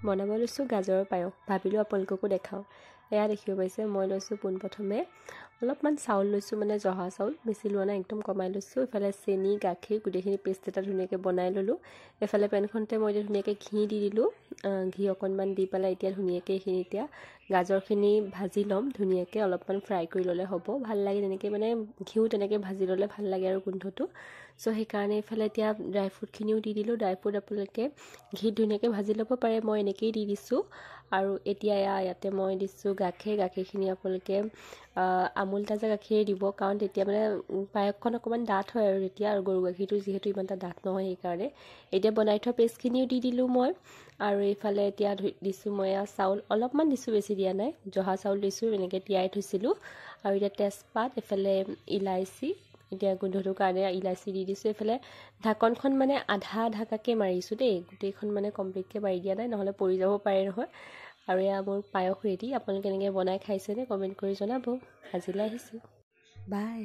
বনাব লৈছোঁ গাজৰৰ পায়স। ভাবিলোঁ আপোনালোককো দেখাওঁ। এয়া দেখিব পাইছে, মই লৈছোঁ পোনপ্ৰথমে অলপমান চাউল লৈছোঁ, মানে জহা চাউল, বেছি লোৱা নাই, একদম কমাই লৈছোঁ। ইফালে চেনি, গাখীৰ গোটেইখিনি পেষ্ট এটা ধুনীয়াকৈ বনাই ল'লোঁ। এফালে পেনখনতে মই এতিয়া ধুনীয়াকৈ ঘি দি দিলোঁ। ঘি অকণমান দি পেলাই এতিয়া ধুনীয়াকৈ এইখিনি এতিয়া গাজৰখিনি ভাজি ল'ম ধুনীয়াকৈ, অলপমান ফ্ৰাই কৰি ল'লে হ'ব। ভাল লাগে তেনেকৈ, মানে ঘিউ তেনেকৈ ভাজি ল'লে ভাল লাগে আৰু গোন্ধটো। চ' সেইকাৰণে এইফালে এতিয়া ড্ৰাই ফ্ৰুটখিনিও দি দিলোঁ। ড্ৰাই ফ্ৰুট আপোনালোকে ঘিত ধুনীয়াকৈ ভাজি ল'ব পাৰে, মই এনেকৈয়ে দি দিছোঁ। আৰু এতিয়া ইয়াতে মই দিছোঁ গাখীৰখিনি আপোনালোকে আমুল তাজা গাখীৰে দিব, কাৰণ তেতিয়া মানে পায়সখন অকণমান ডাঠ হয় আৰু তেতিয়া, আৰু গৰু গাখীৰটো যিহেতু ইমান এটা ডাঠ নহয় সেইকাৰণে। এতিয়া বনাই থোৱা পেষ্টখিনিও দি দিলোঁ মই। আৰু এইফালে এতিয়া দিছোঁ মই চাউল অলপমান দিছোঁ, বেছি দিয়া নাই, জহা চাউল দিছোঁ, এনেকৈ তিয়াই থৈছিলোঁ। আৰু এতিয়া তেজপাত, এইফালে ইলাইচি, এতিয়া গোন্ধটোৰ কাৰণে ইলাইচি দি দিছোঁ। এইফালে ঢাকনখন মানে আধা ঢাকাকৈ মাৰিছোঁ দেই, গোটেইখন মানে কমপ্লিটকৈ মাৰি দিয়া নাই, নহ'লে পৰি যাব পাৰে নহয়। আৰু এয়া মোৰ পায়স ৰেডি। আপোনালোকে এনেকৈ বনাই খাইছেনে কমেণ্ট কৰি জনাব। আজিলৈ আহিছোঁ, বাই।